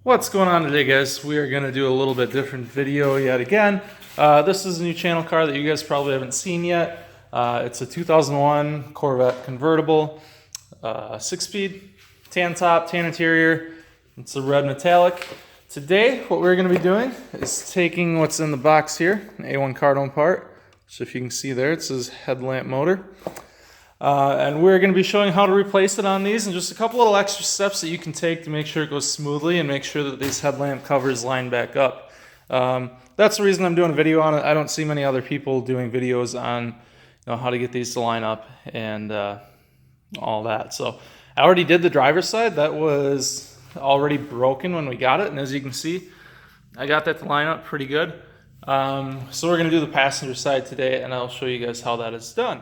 What's going on today, guys? We are going to do a little bit different video yet again. This is a new channel car that you guys probably haven't seen yet. It's a 2001 Corvette convertible, 6-speed, tan top, tan interior. It's a red metallic. Today, what we're going to be doing is taking what's in the box here, an A1 cardone part. So if you can see there, it says headlamp motor. And we're going to be showing how to replace it on these and just a couple little extra steps that you can take to make sure it goes smoothly and make sure that these headlamp covers line back up. That's the reason I'm doing a video on it. I don't see many other people doing videos on how to get these to line up and all that. So I already did the driver's side. That was already broken when we got it, and as you can see, I got that to line up pretty good. So we're going to do the passenger side today, and I'll show you guys how that is done.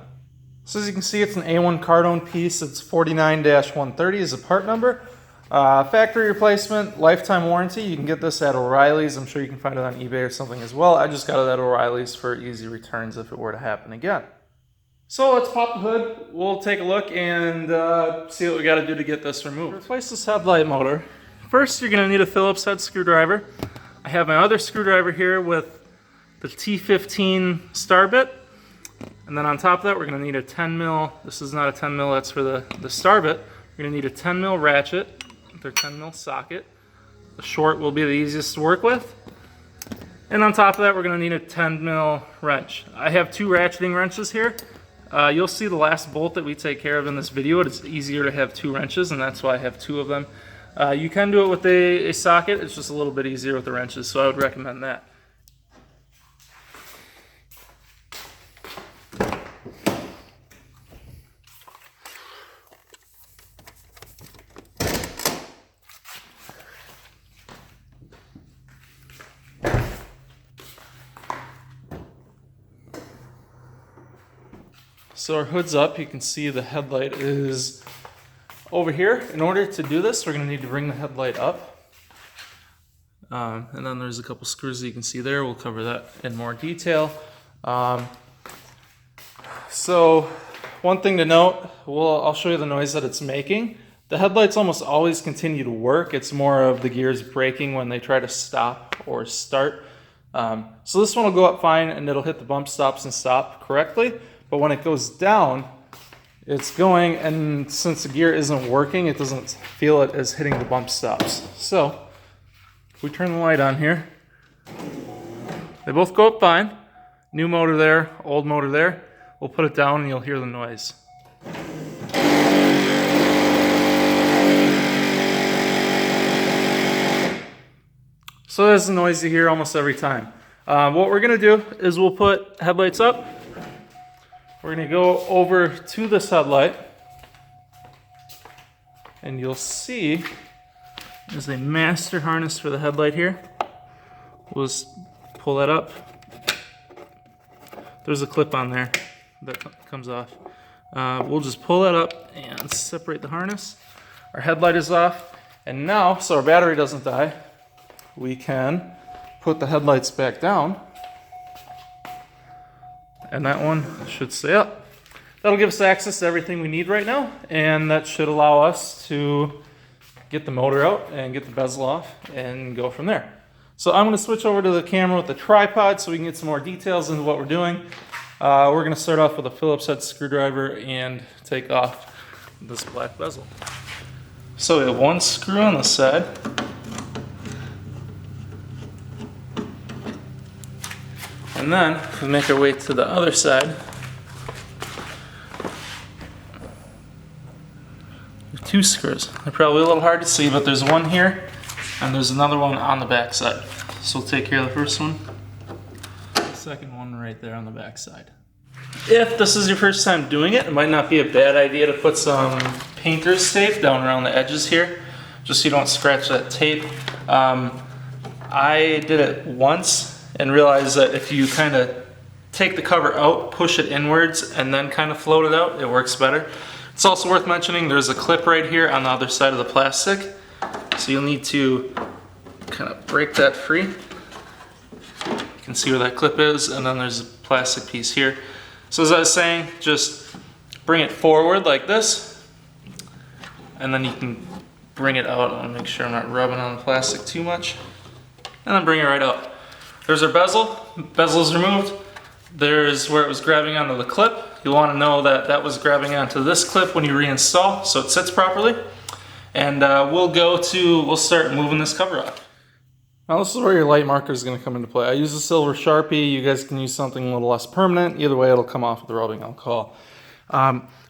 So as you can see, it's an A1 cardone piece. It's 49-130 is a part number. Factory replacement, lifetime warranty. You can get this at O'Reilly's. I'm sure you can find it on eBay or something as well. I just got it at O'Reilly's for easy returns if it were to happen again. So let's pop the hood. We'll take a look and see what we got to do to get this removed. To replace this headlight motor, first you're going to need a Phillips head screwdriver. I have my other screwdriver here with the T15 star bit. And then on top of that, we're going to need a 10 mil. This is not a 10 mil, that's for the star bit. We're going to need a 10 mil ratchet with our 10 mil socket. The short will be the easiest to work with. And on top of that, we're going to need a 10 mil wrench. I have two ratcheting wrenches here. You'll see the last bolt that we take care of in this video. It's easier to have two wrenches, and that's why I have two of them. You can do it with a socket. It's just a little bit easier with the wrenches, so I would recommend that. So our hood's up. You can see the headlight is over here. In order to do this, we're going to need to bring the headlight up. And then there's a couple screws that you can see there. We'll cover that in more detail. So one thing to note, I'll show you the noise that it's making. The headlights almost always continue to work. It's more of the gears braking when they try to stop or start. So this one will go up fine and it'll hit the bump stops and stop correctly. But when it goes down, it's going, and since the gear isn't working, it doesn't feel it as hitting the bump stops. So if we turn the light on here, they both go up fine. New motor there, old motor there. We'll put it down and you'll hear the noise. So there's the noise you hear almost every time. What we're going to do is we'll put headlights up. We're going to go over to this headlight, and you'll see there's a master harness for the headlight here. We'll just pull that up. There's a clip on there that comes off. We'll just pull that up and separate the harness. Our headlight is off, and now, so our battery doesn't die, we can put the headlights back down. And that one should stay up. That'll give us access to everything we need right now, and that should allow us to get the motor out and get the bezel off and go from there. So I'm going to switch over to the camera with the tripod so we can get some more details into what we're doing. We're going to start off with a Phillips head screwdriver and take off this black bezel. So we have one screw on the side. And then we make our way to the other side. Two screws. They're probably a little hard to see, but there's one here and there's another one on the back side. So we'll take care of the first one. The second one right there on the back side. If this is your first time doing it, it might not be a bad idea to put some painter's tape down around the edges here, just so you don't scratch that tape. I did it once and realize that if you kind of take the cover out, push it inwards, and then kind of float it out, it works better. It's also worth mentioning there's a clip right here on the other side of the plastic, so you'll need to kind of break that free. You can see where that clip is, and then there's a plastic piece here. So as I was saying, just bring it forward like this, and then you can bring it out. I want to make sure I'm not rubbing on the plastic too much. And then bring it right out. There's our bezel. Bezel is removed. There's where it was grabbing onto the clip. You'll want to know that that was grabbing onto this clip when you reinstall, so it sits properly. And we'll start moving this cover off. Now this is where your light marker is going to come into play. I use a silver Sharpie. You guys can use something a little less permanent. Either way, it'll come off with the rubbing alcohol.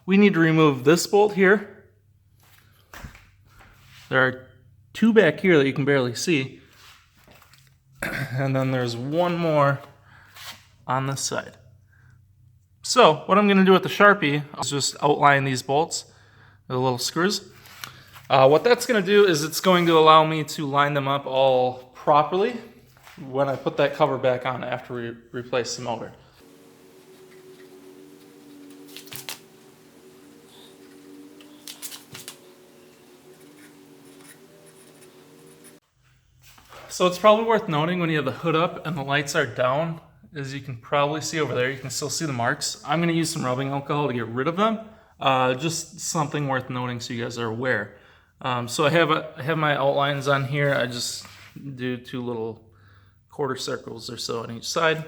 We need to remove this bolt here. There are two back here that you can barely see. And then there's one more on this side. So what I'm going to do with the Sharpie is just outline these bolts with the little screws. What that's going to do is it's going to allow me to line them up all properly when I put that cover back on after we replace the motor. So it's probably worth noting when you have the hood up and the lights are down, as you can probably see over there, you can still see the marks. I'm going to use some rubbing alcohol to get rid of them. Just something worth noting so you guys are aware. So I have my outlines on here. I just do two little quarter circles or so on each side.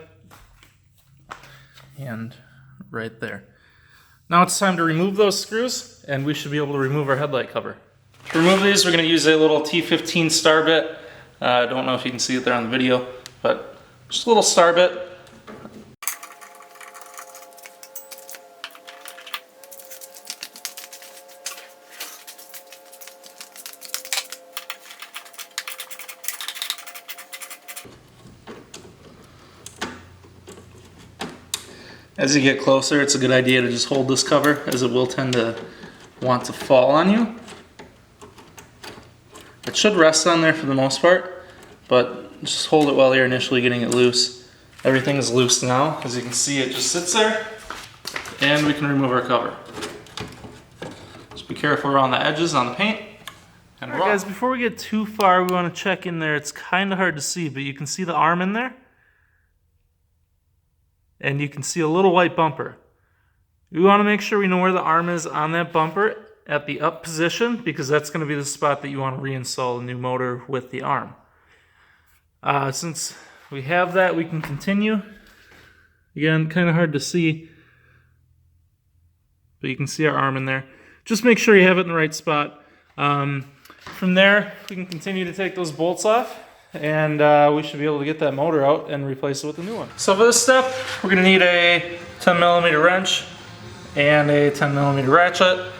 And right there. Now it's time to remove those screws, and we should be able to remove our headlight cover. To remove these, we're going to use a little T15 star bit. I don't know if you can see it there on the video, but just a little star bit. As you get closer, it's a good idea to just hold this cover, as it will tend to want to fall on you. It should rest on there for the most part, but just hold it while you're initially getting it loose. Everything is loose now. As you can see, it just sits there, and we can remove our cover. Just be careful around the edges on the paint. And all right, guys, before we get too far, we want to check in there. It's kind of hard to see, but you can see the arm in there. And you can see a little white bumper. We want to make sure we know where the arm is on that bumper at the up position, because that's going to be the spot that you want to reinstall the new motor with the arm. Since we have that, we can continue. Again, kind of hard to see, but you can see our arm in there. Just make sure you have it in the right spot. From there, we can continue to take those bolts off, and we should be able to get that motor out and replace it with a new one. So for this step, we're going to need a 10mm wrench and a 10mm ratchet.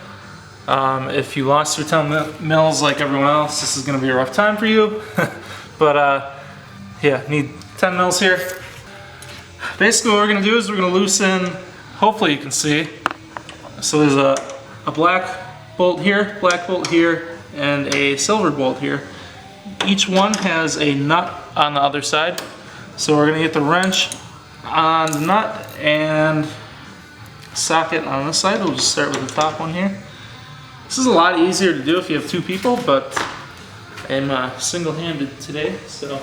If you lost your 10 mils like everyone else, this is going to be a rough time for you. But yeah, need 10 mils here. Basically what we're going to do is we're going to loosen, hopefully you can see. So there's a black bolt here, and a silver bolt here. Each one has a nut on the other side. So we're going to get the wrench on the nut and socket on this side. We'll just start with the top one here. This is a lot easier to do if you have two people, but I'm single-handed today, so.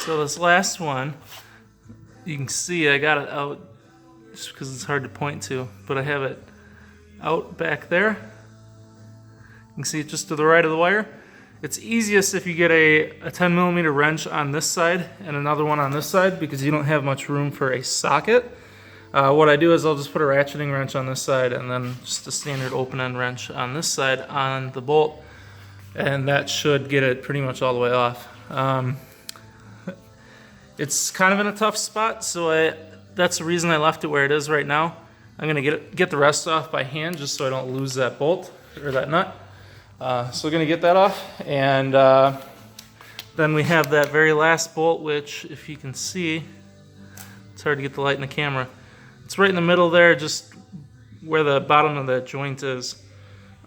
So this last one, you can see I got it out just because it's hard to point to, but I have it out back there. You can see it just to the right of the wire. It's easiest if you get a 10mm wrench on this side and another one on this side, because you don't have much room for a socket. What I do is I'll just put a ratcheting wrench on this side and then just a standard open-end wrench on this side on the bolt, and that should get it pretty much all the way off. It's kind of in a tough spot, so that's the reason I left it where it is right now. I'm going to get the rest off by hand just so I don't lose that bolt or that nut. So we're going to get that off, and then we have that very last bolt, which if you can see, it's hard to get the light in the camera. It's right in the middle there, just where the bottom of that joint is.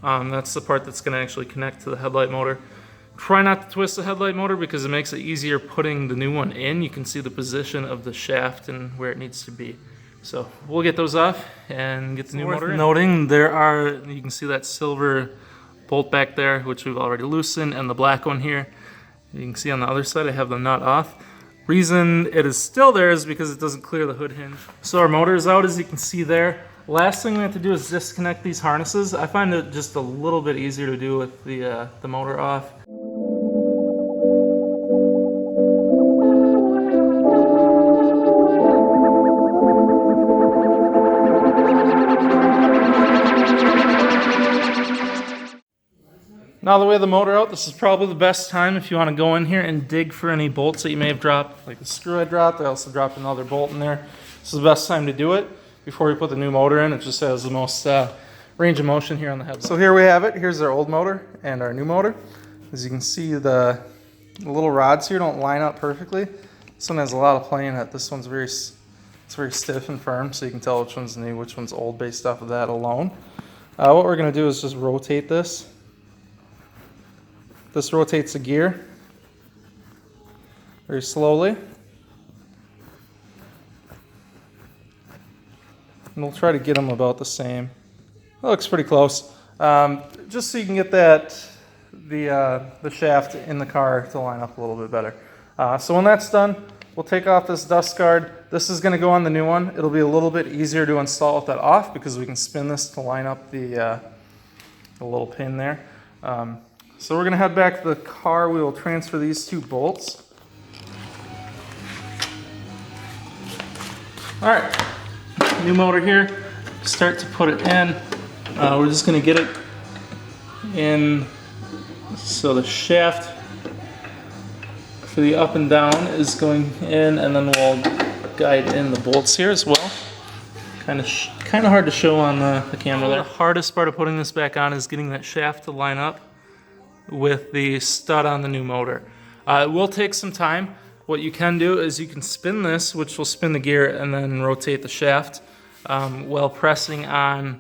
That's the part that's going to actually connect to the headlight motor. Try not to twist the headlight motor because it makes it easier putting the new one in. You can see the position of the shaft and where it needs to be. So we'll get those off and get the new motor in. Noting there are, you can see that silver bolt back there, which we've already loosened, and the black one here. You can see on the other side I have the nut off. Reason it is still there is because it doesn't clear the hood hinge. So our motor is out, as you can see there. Last thing we have to do is disconnect these harnesses. I find it just a little bit easier to do with the motor off. Now that we have the motor out, this is probably the best time if you want to go in here and dig for any bolts that you may have dropped. Like the screw I dropped, I also dropped another bolt in there. This is the best time to do it before we put the new motor in. It just has the most range of motion here on the headlight. So here we have it. Here's our old motor and our new motor. As you can see, the little rods here don't line up perfectly. This one has a lot of play in it. This one's very stiff and firm, so you can tell which one's new, which one's old based off of that alone. What we're going to do is just rotate this. This rotates the gear very slowly. And we'll try to get them about the same. That looks pretty close. Just so you can get the shaft in the car to line up a little bit better. So when that's done, we'll take off this dust guard. This is going to go on the new one. It'll be a little bit easier to install with that off because we can spin this to line up the little pin there. So we're going to head back to the car. We will transfer these two bolts. All right, new motor here. Start to put it in. We're just going to get it in so the shaft for the up and down is going in, and then we'll guide in the bolts here as well. Kind of hard to show on the camera there. The hardest part of putting this back on is getting that shaft to line up with the stud on the new motor. It will take some time. What you can do is you can spin this, which will spin the gear, and then rotate the shaft while pressing on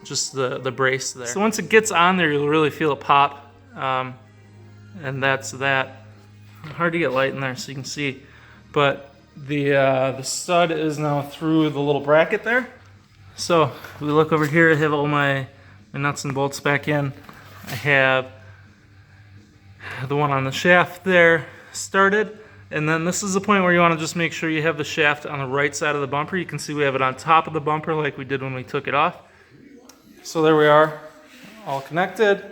just the brace there. So once it gets on there, you'll really feel it pop, and that's that. Hard to get light in there so you can see, but the stud is now through the little bracket there. So if we look over here, I have all my nuts and bolts back in. I have the one on the shaft there started, and then this is the point where you want to just make sure you have the shaft on the right side of the bumper. You can see we have it on top of the bumper like we did when we took it off. So there we are, all connected,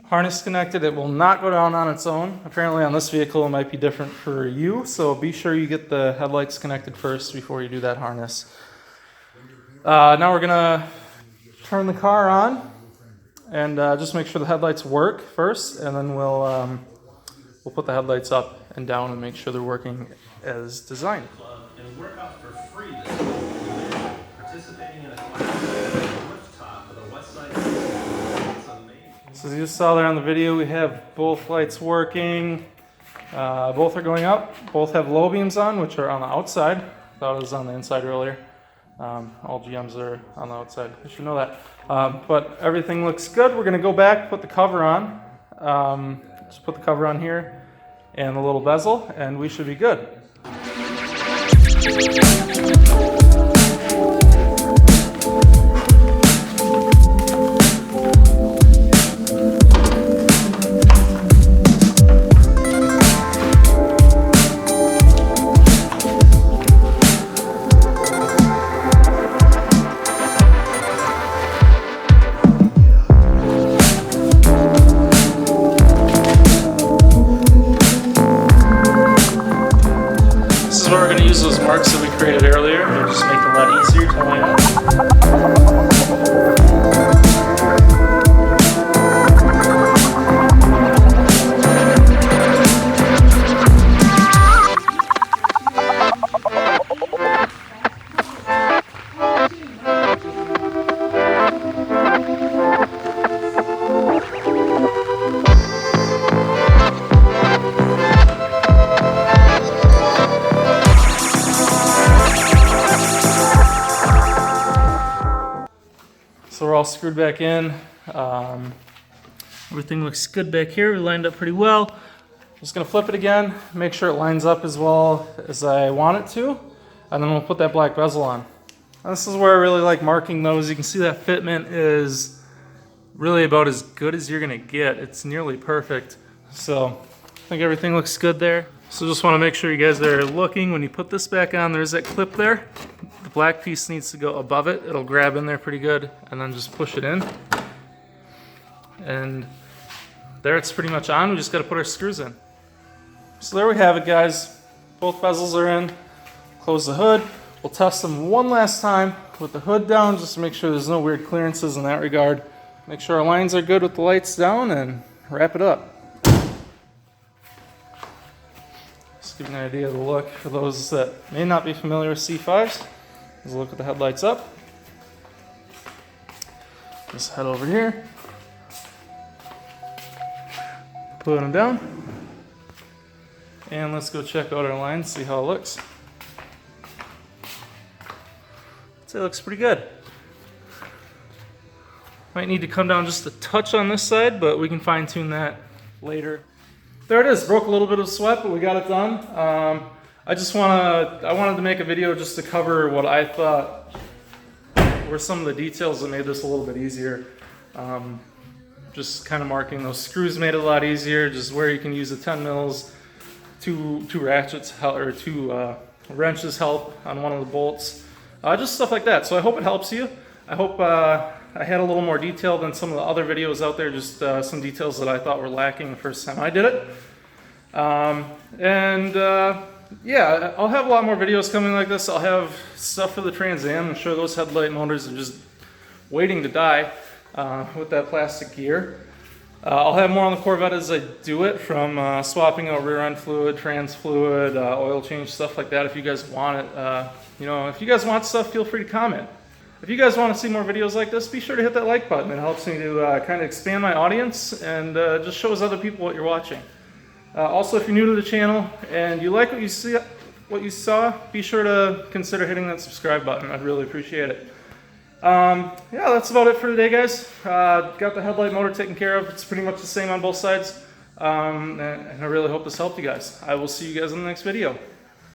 harness connected. It will not go down on its own. Apparently on this vehicle it might be different for you, so be sure you get the headlights connected first before you do that harness. Now we're gonna turn the car on and just make sure the headlights work first, and then we'll put the headlights up and down and make sure they're working as designed. And work out for free this week. Participating in a class rooftop for the West Side. It's amazing. So as you saw there on the video, we have both lights working. Both are going up. Both have low beams on, which are on the outside. Thought it was on the inside earlier. All GMs are on the outside. You should know that. But everything looks good. We're going to go back, put the cover on. Just put the cover on here and the little bezel, and we should be good. Those marks that we created earlier, it'll just make it a lot easier to line up. So we're all screwed back in. Everything looks good back here. We lined up pretty well. Just gonna flip it again, make sure it lines up as well as I want it to, and then we'll put that black bezel on. And this is where I really like marking those. You can see that fitment is really about as good as you're gonna get. It's nearly perfect. So I think everything looks good there. So just wanna make sure you guys are looking. When you put this back on, there's that clip there. The black piece needs to go above it. It'll grab in there pretty good, and then just push it in. And there it's pretty much on. We just gotta put our screws in. So there we have it, guys. Both bezels are in. Close the hood. We'll test them one last time with the hood down just to make sure there's no weird clearances in that regard. Make sure our lines are good with the lights down and wrap it up. Just give you an idea of the look for those that may not be familiar with C5s. Let's look at the headlights up. Just head over here. Put them down. And let's go check out our line, see how it looks. I'd say it looks pretty good. Might need to come down just a touch on this side, but we can fine tune that later. There it is, broke a little bit of sweat, but we got it done. I wanted to make a video just to cover what I thought were some of the details that made this a little bit easier. Just kind of marking those screws made it a lot easier, just where you can use the 10 mils, two ratchets, or two wrenches help on one of the bolts. Just stuff like that. So I hope it helps you. I hope I had a little more detail than some of the other videos out there, just some details that I thought were lacking the first time I did it. Yeah, I'll have a lot more videos coming like this. I'll have stuff for the Trans Am. I'm sure those headlight motors are just waiting to die with that plastic gear. I'll have more on the Corvette as I do it, from swapping out rear end fluid, trans fluid, oil change, stuff like that. If you guys want it, you know, if you guys want stuff, feel free to comment. If you guys want to see more videos like this, be sure to hit that like button. It helps me to kind of expand my audience and just shows other people what you're watching. Also, if you're new to the channel and you like what you saw, be sure to consider hitting that subscribe button. I'd really appreciate it. Yeah, that's about it for today, guys. Got the headlight motor taken care of. It's pretty much the same on both sides. And I really hope this helped you guys. I will see you guys in the next video.